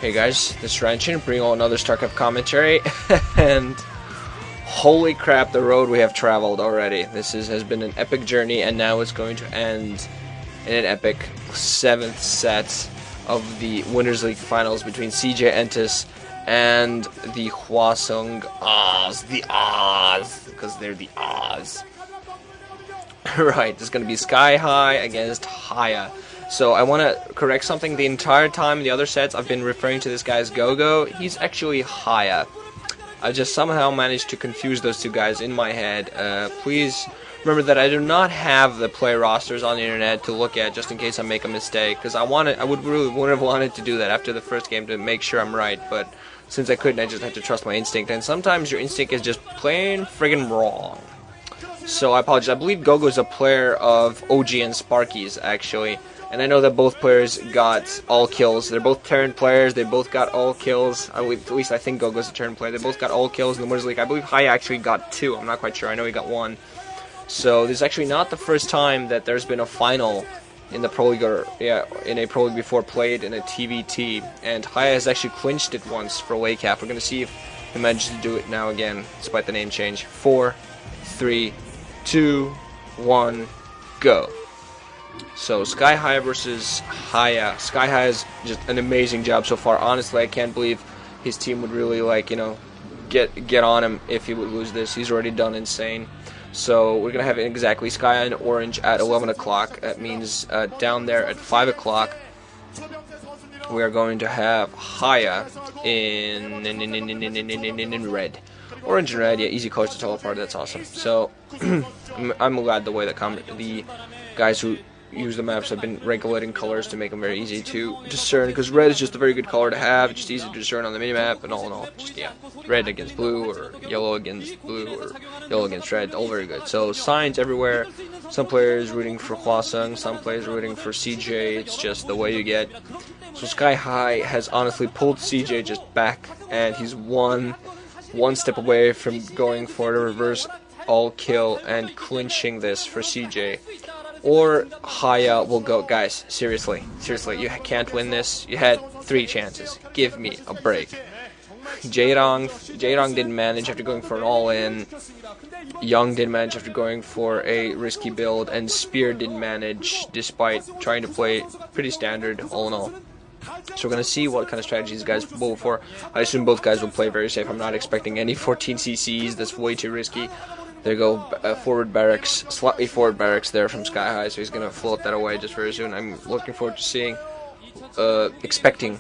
Hey guys, this is Ranchin bringing on another StarCraft commentary, and holy crap, the road we have traveled already. This has been an epic journey, and now it's going to end in an epic 7th set of the Winners League Finals between CJ Entus and the Hwaseung OZ, because they're the Oz. Right, it's going to be SkyHigh against HiyA. So I want to correct something. The entire time in the other sets I've been referring to this guy as Gogo. He's actually HiyA. I just somehow managed to confuse those two guys in my head. Please remember that I do not have the player rosters on the internet to look at just in case I make a mistake, because I would have wanted to do that after the first game to make sure I'm right, but since I couldn't, I just had to trust my instinct, and sometimes your instinct is just plain friggin' wrong. So I apologize. I believe Gogo is a player of OG and Sparky's, actually. And I know that both players got all kills. They're both Terran players. They both got all kills. At least I think Gogo's a Terran player. They both got all kills in the Winners League. I believe HiyA actually got 2. I'm not quite sure. I know he got 1. So this is actually not the first time that there's been a final in the Pro League, or in a Pro League before played in a TVT. And HiyA has actually clinched it once for away cap. We're going to see if he manages to do it now again, despite the name change. 4, 3, 2, 1, go. So SkyHigh versus HiyA. SkyHigh has just an amazing job so far. Honestly, I can't believe his team would really get on him if he would lose this. He's already done insane. So we're gonna have exactly SkyHigh in orange at 11 o'clock. That means down there at 5 o'clock we are going to have HiyA in red. Orange and red, yeah, easy colors to tell apart. That's awesome. So I'm glad the way that the guys who use the maps have been regulating colors to make them very easy to discern, because red is just a very good color to have. It's just easy to discern on the minimap, and all in all, just red against blue, or yellow against blue, or yellow against red, all very good. So signs everywhere. Some players rooting for Hwaseung, some players rooting for CJ. It's just the way you get. So SkyHigh has honestly pulled CJ just back, and he's one step away from going for the reverse all kill and clinching this for CJ. Or HiyA will go, guys, seriously, you can't win this. You had 3 chances. Give me a break. Jaedong didn't manage after going for an all-in. Young didn't manage after going for a risky build, and Spear didn't manage despite trying to play pretty standard all in all. So we're going to see what kind of strategies guys will go for. I assume both guys will play very safe. I'm not expecting any 14 CCs. That's way too risky. There you go, forward barracks, slightly forward barracks there from SkyHigh, so he's going to float that away just very soon. I'm looking forward to seeing, expecting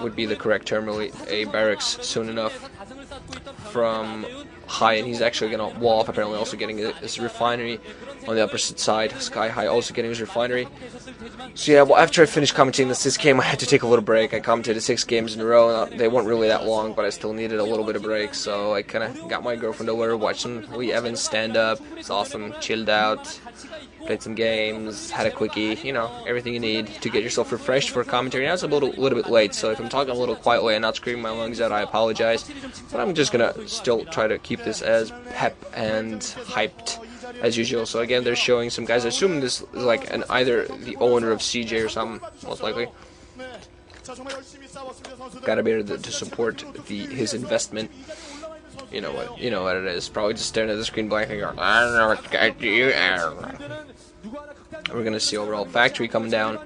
would be the correct term really, a barracks soon enough from HiyA, and he's actually going to wall off, apparently also getting his refinery on the opposite side. SkyHigh also getting his refinery. So yeah, well, after I finished commentating this game, I had to take a little break. I commentated 6 games in a row. They weren't really that long, but I still needed a little bit of break, so I kind of got my girlfriend over, watched some Lee Evans stand up. It's awesome. Chilled out, played some games, had a quickie, everything you need to get yourself refreshed for commentary. Now it's a little bit late, so if I'm talking a little quietly and not screaming my lungs out, I apologize. But I'm just going to still try to keep this as pep and hyped as usual. So again, they're showing some guys. I assume this is like either the owner of CJ or something, most likely. Gotta be able to support his investment. You know what it is. Probably just staring at the screen blankly going, I don't know what to do. We're gonna see overall factory coming down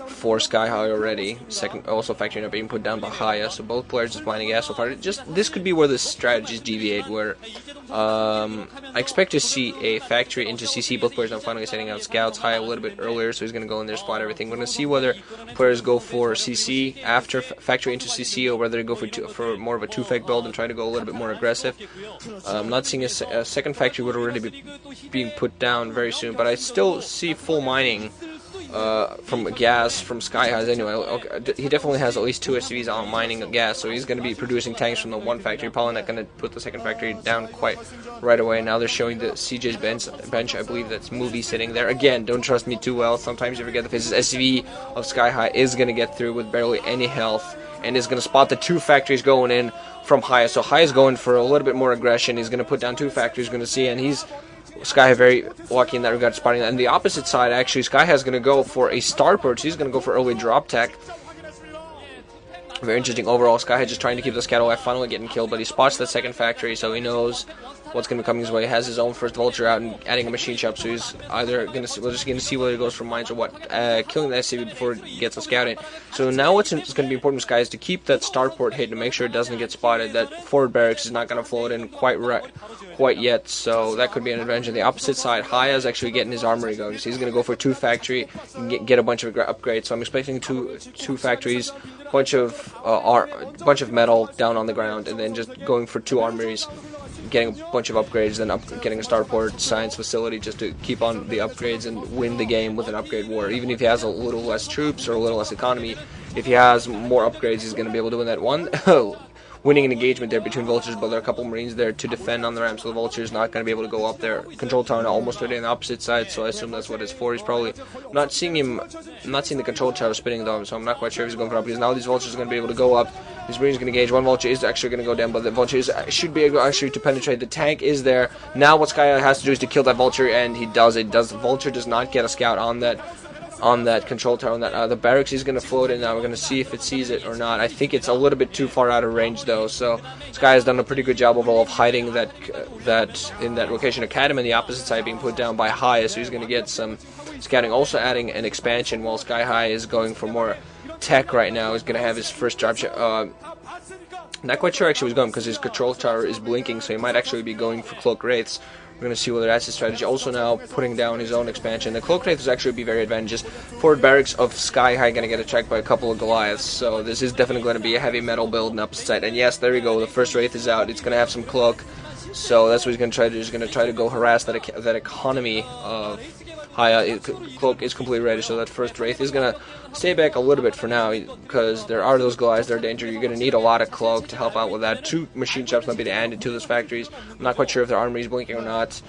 for SkyHigh already. Second, also factory not being put down by HiyA. So both players just mining gas so far. This could be where the strategies deviate. Where I expect to see a factory into CC. Both players now finally setting out scouts. HiyA a little bit earlier, so he's going to go in there, spot everything. We're going to see whether players go for CC after factory into CC, or whether they go for more of a 2-fake build and try to go a little bit more aggressive. I'm not seeing a second factory would already be being put down very soon, but I still see full mining from gas from SkyHigh anyway. Okay, he definitely has at least 2 SCVs on mining gas, so he's going to be producing tanks from the 1 factory. Probably not going to put the second factory down quite right away. Now they're showing the CJ's bench. I believe that's Movie sitting there. Again, don't trust me too well. Sometimes you forget the faces. SCV of SkyHigh is going to get through with barely any health, and is going to spot the 2 factories going in from HiyA. So HiyA's going for a little bit more aggression. He's going to put down 2 factories. Going to see, and he's SkyHigh very lucky in that regard, spotting that. And the opposite side, actually, SkyHigh is going to go for a star purge. He's going to go for early drop tech. Very interesting overall. SkyHigh just trying to keep the scout alive, finally getting killed, but he spots that second factory, so he knows what's going to be coming his way. He has his own first vulture out and adding a machine shop, so he's either going to we're just going to see whether it goes for mines or what. Killing the SCV before it gets a scout in. So now what's going to be important for Sky is to keep that starport hidden and make sure it doesn't get spotted. That forward barracks is not going to float in quite yet, so that could be an advantage. On the opposite side, HiyA is actually getting his armory going, so he's going to go for 2 factory and get a bunch of upgrades. So I'm expecting two factories, bunch of metal down on the ground, and then just going for 2 armories, getting a bunch of upgrades, then getting a starport science facility just to keep on the upgrades and win the game with an upgrade war. Even if he has a little less troops or a little less economy, if he has more upgrades, he's going to be able to win that one. Winning an engagement there between vultures, but there are a couple marines there to defend on the ramp, so the vulture is not going to be able to go up there. Control tower now almost ready on the opposite side, so I assume that's what it's for. He's probably not seeing the control tower spinning though, so I'm not quite sure if he's going for up, because now these vultures are going to be able to go up. This marine is going to engage. One vulture is actually going to go down, but the vulture should be able actually to penetrate. The tank is there. Now what SkyHigh has to do is to kill that vulture, and he does it. The vulture does not get a scout on that control tower. On that the barracks is going to float in now. We're going to see if it sees it or not. I think it's a little bit too far out of range though, so Sky has done a pretty good job overall of hiding that in that location. Academy on the opposite side being put down by HiyA, so he's going to get some scouting. Also adding an expansion while SkyHigh is going for more tech right now. He's going to have his first drop shot. Not quite sure actually where he's going, because his control tower is blinking, so he might actually be going for cloak wraiths. We're going to see whether that's his strategy. Also now putting down his own expansion. The cloak wraith is actually be very advantageous. Forward barracks of SkyHigh going to get attacked by a couple of Goliaths, so this is definitely going to be a heavy metal build in opposite side. And yes, there we go. The first wraith is out. It's going to have some cloak, so that's what he's going to try to do. He's going to try to go harass that economy of HiyA. Cloak is completely ready, so that first wraith is going to stay back a little bit for now, because there are those Goliaths that are dangerous. You're going to need a lot of cloak to help out with that. 2 machine shops might be added to those factories. I'm not quite sure if their armory is blinking or not.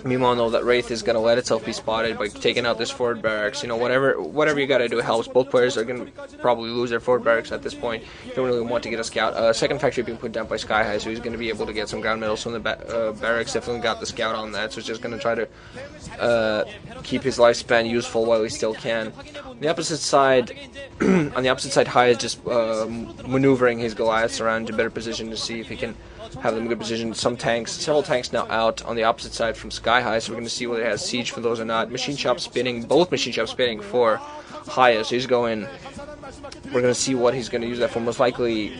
Meanwhile, though, that wraith is going to let itself be spotted by taking out this forward barracks. You know, whatever you got to do helps. Both players are going to probably lose their forward barracks at this point. You don't really want to get a scout. Second factory being put down by SkyHigh, so he's going to be able to get some ground medals from the barracks. Definitely got the scout on that, so he's just going to try to keep his lifespan useful while he still can. On the opposite side, HiyA is just maneuvering his Goliaths around to better position to see if he can have them in good position. Several tanks now out on the opposite side from SkyHigh, so we're going to see whether it has siege for those or not. Machine shop spinning, both machine shops spinning for HiyA, so he's going. We're going to see what he's going to use that for. Most likely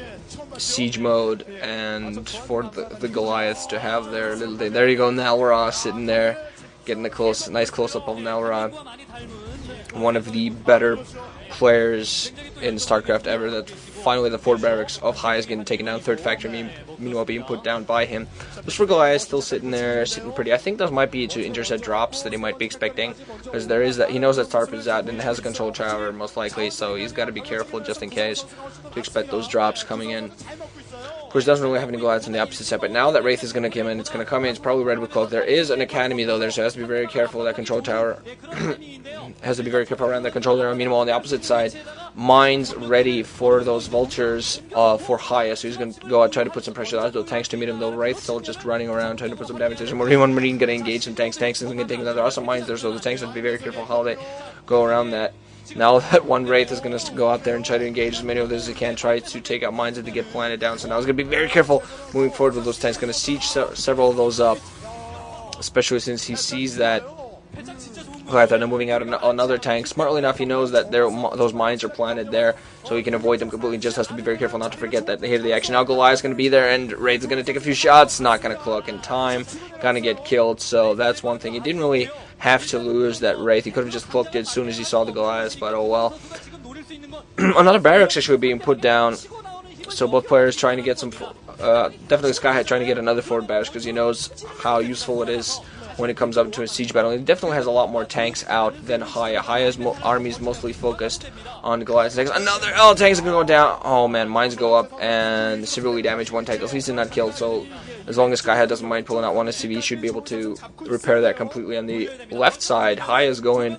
siege mode, and for the Goliaths to have their little day. There you go, Nalra sitting there, getting a nice close-up of Nalra. One of the better players in StarCraft ever. That finally the forward barracks of HiyA is getting taken down. Third factory meanwhile being put down by him. Just for Goliath, still sitting there, sitting pretty. I think those might be to intercept drops that he might be expecting, because there is that he knows that Starp is out and has a control tower most likely, so he's got to be careful just in case to expect those drops coming in. Of course, doesn't really have any Goliaths on the opposite side, but now that wraith is going to come in, it's going to come in. It's probably red with cloak. There is an academy though there, so has to be very careful with that control tower. Has to be very careful around that control tower. Meanwhile, on the opposite side, mines ready for those vultures for HiyA, so he's going to go out, try to put some pressure on those tanks to meet him, though wraith still just running around trying to put some damage. There's one marine going to engage some tanks. Tanks isn't going to take another. There are some mines there, so the tanks have to be very careful how they go around that. Now that one wraith is going to go out there and try to engage as many of those as he can, try to take out mines that they get planted down. So now he's going to be very careful moving forward with those tanks. Going to siege several of those up, especially since he sees that Goliath are moving out another tank. Smartly enough, he knows that those mines are planted there, so he can avoid them completely. Just has to be very careful not to forget that they hit the action. Now Goliath's going to be there, and Wraith's going to take a few shots. Not going to cloak in time. Going to get killed, so that's one thing. He didn't really have to lose that Wraith. He could have just cloaked it as soon as he saw the Goliaths, but oh well. Another barracks actually being put down, so both players trying to get some... definitely SkyHigh trying to get another forward barracks, because he knows how useful it is when it comes up to a siege battle. He definitely has a lot more tanks out than HiyA. HiyA's army is mostly focused on Goliath's tanks. Another... Oh, tanks are going to go down. Oh man, mines go up and severely damage one tank. At least he's not killed, so as long as SkyHigh doesn't mind pulling out one SCV, he should be able to repair that completely. On the left side, HiyA is going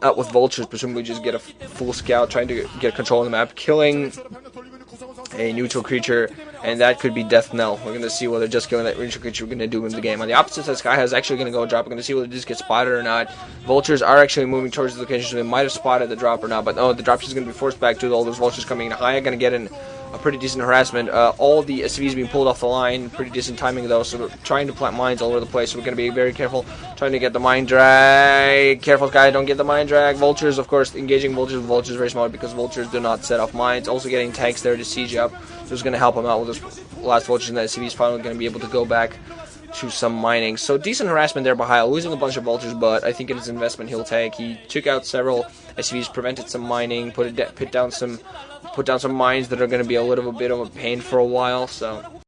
out with vultures, presumably just get a full scout, trying to get control of the map, killing a neutral creature and that could be death knell. We're going to see whether just killing that ranged creature we're going to do in the game. On the opposite side, SkyHigh is actually going to go drop. We're going to see whether this gets spotted or not. Vultures are actually moving towards the location, so they might have spotted the drop or not, but no, the drop is going to be forced back to all those vultures coming in. HiyA going to get in a pretty decent harassment. All the SCVs being pulled off the line. Pretty decent timing though, so we're trying to plant mines all over the place, so we're going to be very careful trying to get the mine drag. Careful, Sky, don't get the mine drag. Vultures, of course, engaging vultures with vultures very smart because vultures do not set off mines. Also getting tanks there to siege up, so it's going to help him out with this last vultures, and the SCV is finally going to be able to go back to some mining. So decent harassment there by HiyA, losing a bunch of vultures, but I think it is an investment he'll take. He took out several SCVs, prevented some mining, put down some mines that are going to be a little bit of a pain for a while. So